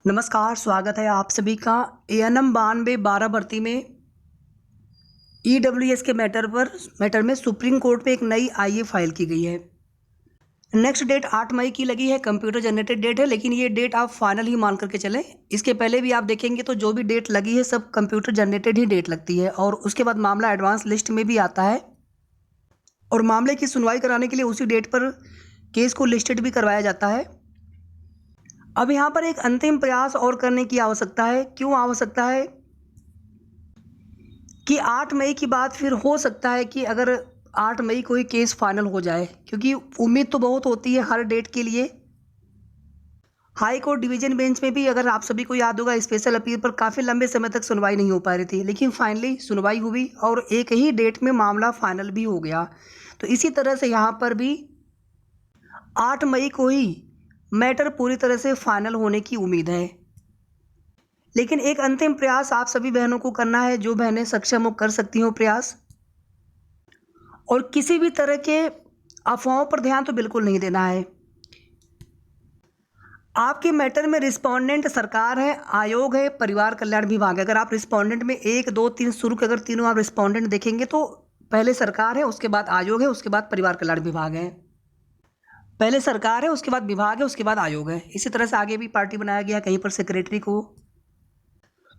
नमस्कार, स्वागत है आप सभी का एएनएम 92-12 भर्ती में ईडब्ल्यूएस के मैटर में सुप्रीम कोर्ट में एक नई आईए फाइल की गई है। नेक्स्ट डेट 8 मई की लगी है, कंप्यूटर जनरेटेड डेट है, लेकिन ये डेट आप फाइनल ही मान करके चलें। इसके पहले भी आप देखेंगे तो जो भी डेट लगी है सब कंप्यूटर जनरेटेड ही डेट लगती है और उसके बाद मामला एडवांस लिस्ट में भी आता है और मामले की सुनवाई कराने के लिए उसी डेट पर केस को लिस्टेड भी करवाया जाता है। अब यहाँ पर एक अंतिम प्रयास और करने की आवश्यकता है। क्यों आवश्यकता है कि 8 मई की बात फिर हो सकता है कि अगर 8 मई को ही केस फाइनल हो जाए, क्योंकि उम्मीद तो बहुत होती है हर डेट के लिए। हाई कोर्ट डिवीजन बेंच में भी अगर आप सभी को याद होगा स्पेशल अपील पर काफ़ी लंबे समय तक सुनवाई नहीं हो पा रही थी, लेकिन फाइनली सुनवाई हुई और एक ही डेट में मामला फाइनल भी हो गया। तो इसी तरह से यहाँ पर भी 8 मई को ही मैटर पूरी तरह से फाइनल होने की उम्मीद है। लेकिन एक अंतिम प्रयास आप सभी बहनों को करना है, जो बहनें सक्षम हो कर सकती हो प्रयास, और किसी भी तरह के अफवाहों पर ध्यान तो बिल्कुल नहीं देना है। आपके मैटर में रिस्पोंडेंट सरकार है, आयोग है, परिवार कल्याण विभाग है। अगर आप रिस्पोंडेंट में 1, 2, 3 शुरू के अगर तीनों आप रिस्पोंडेंट देखेंगे तो पहले सरकार है, उसके बाद आयोग है, उसके बाद परिवार कल्याण विभाग है। पहले सरकार है, उसके बाद विभाग है, उसके बाद आयोग है। इसी तरह से आगे भी पार्टी बनाया गया, कहीं पर सेक्रेटरी को।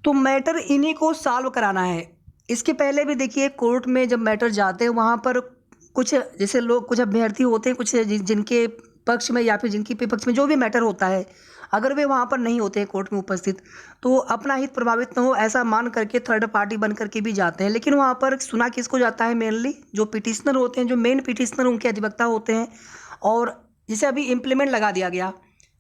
तो मैटर इन्हीं को सॉल्व कराना है। इसके पहले भी देखिए कोर्ट में जब मैटर जाते हैं वहाँ पर कुछ जैसे लोग, कुछ अभ्यर्थी होते हैं, कुछ जिनके पक्ष में या फिर जिनकी विपक्ष में जो भी मैटर होता है, अगर वे वहाँ पर नहीं होते हैं कोर्ट में उपस्थित, तो अपना हित प्रभावित न हो ऐसा मान करके थर्ड पार्टी बन करके भी जाते हैं। लेकिन वहाँ पर सुना किसको जाता है? मेनली जो पिटिशनर होते हैं, जो मेन पिटिशनर उनके अधिवक्ता होते हैं। और जैसे अभी इम्प्लीमेंट लगा दिया गया,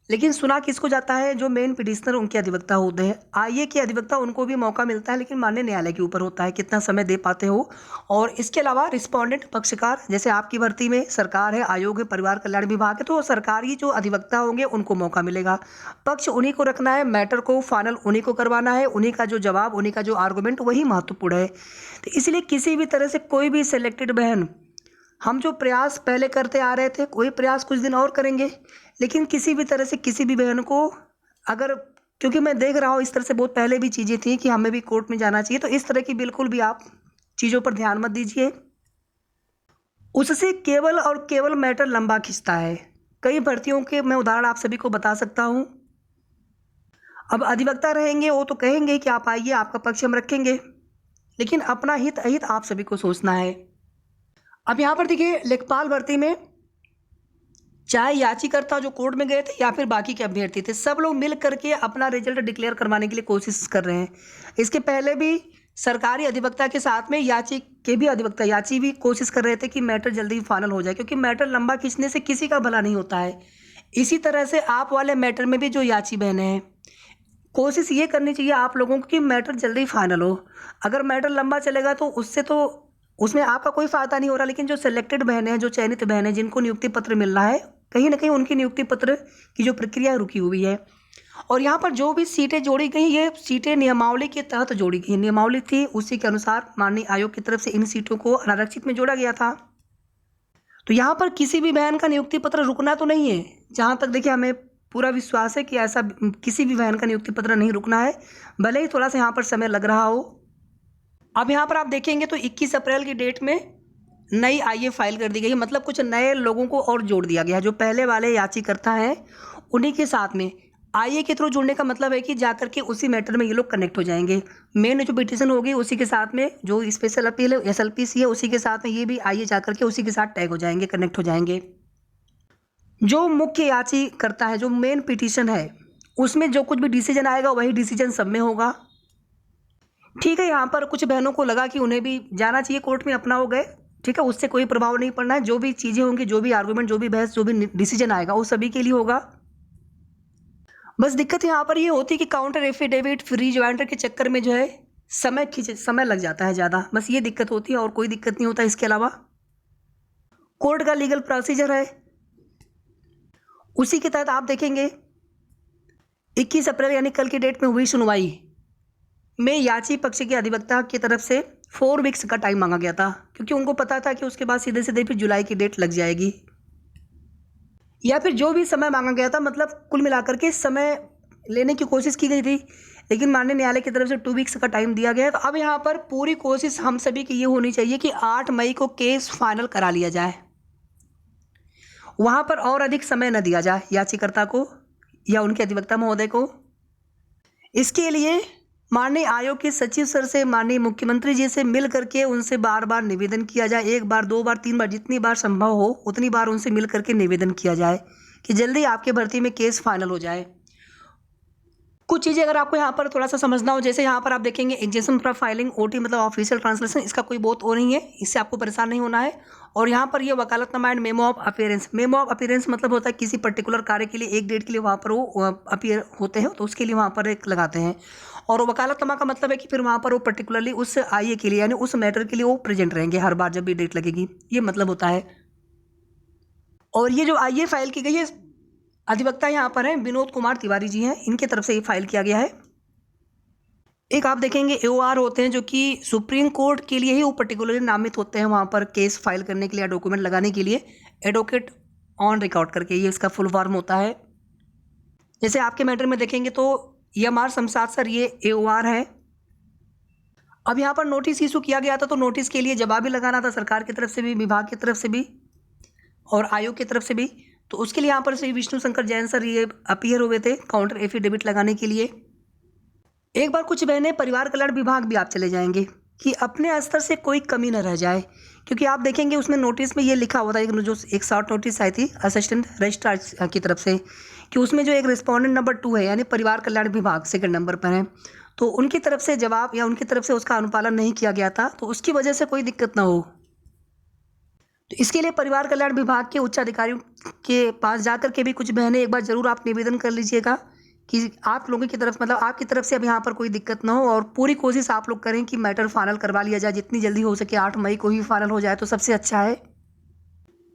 लेकिन सुना किसको जाता है? जो मेन पिटिशनर उनके अधिवक्ता होते हैं। आईए के अधिवक्ता उनको भी मौका मिलता है, लेकिन माननीय न्यायालय के ऊपर होता है कितना समय दे पाते हो। और इसके अलावा रिस्पोंडेंट पक्षकार, जैसे आपकी भर्ती में सरकार है, आयोग है, परिवार कल्याण विभाग है, तो सरकारी जो अधिवक्ता होंगे उनको मौका मिलेगा। पक्ष उन्हीं को रखना है, मैटर को फाइनल उन्हीं को करवाना है, उन्हीं का जो जवाब, उन्हीं का जो आर्गूमेंट वही महत्वपूर्ण है। तो इसलिए किसी भी तरह से कोई भी सिलेक्टेड बहन, हम जो प्रयास पहले करते आ रहे थे, कोई प्रयास कुछ दिन और करेंगे, लेकिन किसी भी तरह से किसी भी बहन को अगर, क्योंकि मैं देख रहा हूँ इस तरह से बहुत पहले भी चीज़ें थी कि हमें भी कोर्ट में जाना चाहिए, तो इस तरह की बिल्कुल भी आप चीज़ों पर ध्यान मत दीजिए। उससे केवल और केवल मैटर लंबा खिंचता है। कई भर्तियों के मैं उदाहरण आप सभी को बता सकता हूँ। अब अधिवक्ता रहेंगे, वो तो कहेंगे कि आप आइए, आपका पक्ष हम रखेंगे, लेकिन अपना हित अहित आप सभी को सोचना है। अब यहाँ पर देखिए लेखपाल भर्ती में चाहे याचिकाकर्ता जो कोर्ट में गए थे या फिर बाकी के अभ्यर्थी थे, सब लोग मिल करके अपना रिजल्ट डिक्लेयर करवाने के लिए कोशिश कर रहे हैं। इसके पहले भी सरकारी अधिवक्ता के साथ में याची के भी अधिवक्ता याची भी कोशिश कर रहे थे कि मैटर जल्दी फाइनल हो जाए, क्योंकि मैटर लंबा खींचने से किसी का भला नहीं होता है। इसी तरह से आप वाले मैटर में भी जो याची बहनें हैं, कोशिश ये करनी चाहिए आप लोगों को कि मैटर जल्दी फाइनल हो। अगर मैटर लंबा चलेगा तो उसमें आपका कोई फ़ायदा नहीं हो रहा, लेकिन जो सिलेक्टेड बहनें हैं, जो चयनित बहनें जिनको नियुक्ति पत्र मिल रहा है, कहीं ना कहीं उनकी नियुक्ति पत्र की जो प्रक्रिया रुकी हुई है। और यहाँ पर जो भी सीटें जोड़ी गई, ये सीटें नियमावली के तहत जोड़ी गई। नियमावली थी, उसी के अनुसार माननीय आयोग की तरफ से इन सीटों को अनारक्षित में जोड़ा गया था। तो यहाँ पर किसी भी बहन का नियुक्ति पत्र रुकना तो नहीं है। जहाँ तक देखिए हमें पूरा विश्वास है कि ऐसा किसी भी बहन का नियुक्ति पत्र नहीं रुकना है, भले ही थोड़ा सा यहाँ पर समय लग रहा हो। अब यहाँ पर आप देखेंगे तो 21 अप्रैल की डेट में नई आईए फाइल कर दी गई है, मतलब कुछ नए लोगों को और जोड़ दिया गया है। जो पहले वाले याचिकाकर्ता हैं उन्हीं के साथ में आईए के थ्रू जुड़ने का मतलब है कि जाकर के उसी मैटर में ये लोग कनेक्ट हो जाएंगे। मेन जो पिटीशन होगी उसी के साथ में, जो स्पेशल अपील है एसएलपीसी है, उसी के साथ में ये भी आईए जाकर के उसी के साथ टैग हो जाएंगे, कनेक्ट हो जाएंगे। जो मुख्य याचिकाकर्ता है, जो मेन पिटीशन है, उसमें जो कुछ भी डिसीजन आएगा वही डिसीजन सब में होगा। ठीक है, यहाँ पर कुछ बहनों को लगा कि उन्हें भी जाना चाहिए कोर्ट में, अपना हो गए, ठीक है, उससे कोई प्रभाव नहीं पड़ना है। जो भी चीज़ें होंगी, जो भी आर्गूमेंट, जो भी बहस, जो भी डिसीजन आएगा वो सभी के लिए होगा। बस दिक्कत यहाँ पर ये होती है कि काउंटर एफिडेविट, फ्री ज्वाइंटर के चक्कर में जो है समय लग जाता है ज़्यादा, बस ये दिक्कत होती है और कोई दिक्कत नहीं होता। इसके अलावा कोर्ट का लीगल प्रोसीजर है, उसी के तहत आप देखेंगे 21 अप्रैल यानी कल की डेट में हुई सुनवाई में याची पक्ष के अधिवक्ता की तरफ से 4 वीक्स का टाइम मांगा गया था, क्योंकि उनको पता था कि उसके बाद सीधे सीधे फिर जुलाई की डेट लग जाएगी, या फिर जो भी समय मांगा गया था, मतलब कुल मिलाकर के समय लेने की कोशिश की गई थी, लेकिन माननीय न्यायालय की तरफ से 2 वीक्स का टाइम दिया गया है। तो अब यहाँ पर पूरी कोशिश हम सभी की ये होनी चाहिए कि 8 मई को केस फाइनल करा लिया जाए, वहाँ पर और अधिक समय न दिया जाए याचिकाकर्ता को या उनके अधिवक्ता महोदय को। इसके लिए माननीय आयोग के सचिव सर से, माननीय मुख्यमंत्री जी से मिल करके उनसे बार बार निवेदन किया जाए, 1 बार 2 बार 3 बार, जितनी बार संभव हो उतनी बार उनसे मिल करके निवेदन किया जाए कि जल्दी आपके भर्ती में केस फाइनल हो जाए। कुछ चीज़ें अगर आपको यहाँ पर थोड़ा सा समझना हो, जैसे यहाँ पर आप देखेंगे एग्जेशन प्रोफाइलिंग, OT मतलब ऑफिशियल ट्रांसलेशन, इसका कोई बहुत वो नहीं है, इससे आपको परेशान नहीं होना है। और यहाँ पर ये वकालतनामा and memo of appearance, memo of appearance मतलब होता है किसी पर्टिकुलर कार्य के लिए एक डेट के लिए वहाँ पर वो अपीयर होते हैं, तो उसके लिए वहाँ पर एक लगाते हैं। और वकालतनामा का मतलब है कि फिर वहाँ पर वो पर्टिकुलरली उस आईए के लिए यानी उस मैटर के लिए वो प्रेजेंट रहेंगे हर बार जब भी डेट लगेगी, ये मतलब होता है। और ये जो आईए फाइल की गई है, अधिवक्ता यहाँ पर हैं विनोद कुमार तिवारी जी हैं, इनके तरफ से ये फाइल किया गया है। एक आप देखेंगे AOR होते हैं जो कि सुप्रीम कोर्ट के लिए ही वो पर्टिकुलरली नामित होते हैं वहाँ पर केस फाइल करने के लिए या डॉक्यूमेंट लगाने के लिए, एडवोकेट ऑन रिकॉर्ड करके, ये इसका फुल फॉर्म होता है। जैसे आपके मैटर में देखेंगे तो EMR शमशाद सर, ये AOR है। अब यहाँ पर नोटिस इशू किया गया था, तो नोटिस के लिए जवाब भी लगाना था सरकार की तरफ से भी, विभाग की तरफ से भी और आयोग की तरफ से भी। तो उसके लिए यहाँ पर श्री विष्णु शंकर जैन सर ये अपीयर हुए थे काउंटर एफिडेविट लगाने के लिए। एक बार कुछ बहनें परिवार कल्याण विभाग भी आप चले जाएंगे कि अपने स्तर से कोई कमी न रह जाए, क्योंकि आप देखेंगे उसमें नोटिस में ये लिखा हुआ था, एक शॉर्ट नोटिस आई थी असिस्टेंट रजिस्ट्रार की तरफ से, कि उसमें जो एक रिस्पॉन्डेंट नंबर 2 है यानी परिवार कल्याण विभाग सेकंड नंबर पर है, तो उनकी तरफ से जवाब या उनकी तरफ से उसका अनुपालन नहीं किया गया था, तो उसकी वजह से कोई दिक्कत ना हो। तो इसके लिए परिवार कल्याण विभाग के उच्च अधिकारियों के पास जाकर के भी कुछ बहनें एक बार ज़रूर आप निवेदन कर लीजिएगा कि आप लोगों की तरफ मतलब आपकी तरफ से अब यहाँ पर कोई दिक्कत ना हो, और पूरी कोशिश आप लोग करें कि मैटर फाइनल करवा लिया जाए, जितनी जल्दी हो सके 8 मई को ही फाइनल हो जाए तो सबसे अच्छा है।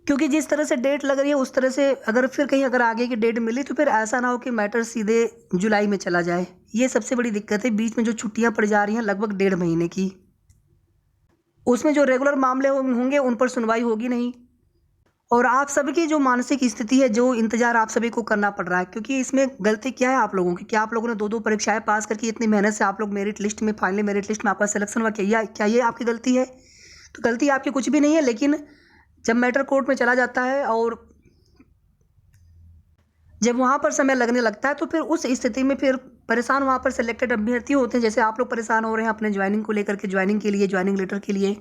क्योंकि जिस तरह से डेट लग रही है उस तरह से अगर फिर कहीं अगर आगे की डेट मिली तो फिर ऐसा ना हो कि मैटर सीधे जुलाई में चला जाए, ये सबसे बड़ी दिक्कत है। बीच में जो छुट्टियाँ पड़ जा रही हैं लगभग 1.5 महीने की, उसमें जो रेगुलर मामले होंगे उन पर सुनवाई होगी नहीं। और आप सभी की जो मानसिक स्थिति है, जो इंतजार आप सभी को करना पड़ रहा है, क्योंकि इसमें गलती क्या है आप लोगों की, क्या आप लोगों ने 2-2 परीक्षाएं पास करके इतनी मेहनत से आप लोग मेरिट लिस्ट में, फाइनली मेरिट लिस्ट में आपका सिलेक्शन हुआ, क्या ये आपकी गलती है? तो गलती आपकी कुछ भी नहीं है, लेकिन जब मैटर कोर्ट में चला जाता है और जब वहाँ पर समय लगने लगता है तो फिर उस स्थिति में फिर परेशान वहाँ पर सिलेक्टेड अभ्यर्थी होते हैं, जैसे आप लोग परेशान हो रहे हैं अपने ज्वाइनिंग को लेकर के, ज्वाइनिंग के लिए, ज्वाइनिंग लेटर के लिए।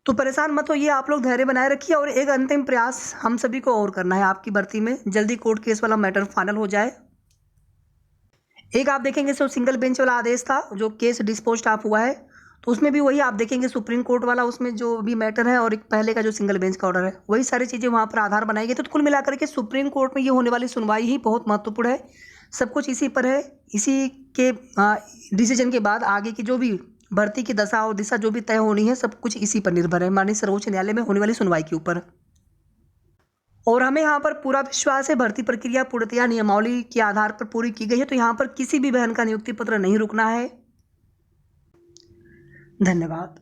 तो परेशान मत होइए, आप लोग धैर्य बनाए रखिए और एक अंतिम प्रयास हम सभी को और करना है आपकी भर्ती में, जल्दी कोर्ट केस वाला मैटर फाइनल हो जाए। एक आप देखेंगे जो सिंगल बेंच वाला आदेश था, जो केस डिस्पोज्ड ऑफ हुआ है, तो उसमें भी वही आप देखेंगे सुप्रीम कोर्ट वाला, उसमें जो भी मैटर है और एक पहले का जो सिंगल बेंच का ऑर्डर है, वही सारी चीज़ें वहाँ पर आधार बनाई गई। तो कुल मिलाकर के सुप्रीम कोर्ट में ये होने वाली सुनवाई ही बहुत महत्वपूर्ण है, सब कुछ इसी पर है। इसी के डिसीजन के बाद आगे की जो भी भर्ती की दशा और दिशा जो भी तय होनी है, सब कुछ इसी पर निर्भर है, माननीय सर्वोच्च न्यायालय में होने वाली सुनवाई के ऊपर। और हमें यहाँ पर पूरा विश्वास है, भर्ती प्रक्रिया पूर्णतया नियमावली के आधार पर पूरी की गई है, तो यहाँ पर किसी भी बहन का नियुक्ति पत्र नहीं रुकना है। धन्यवाद।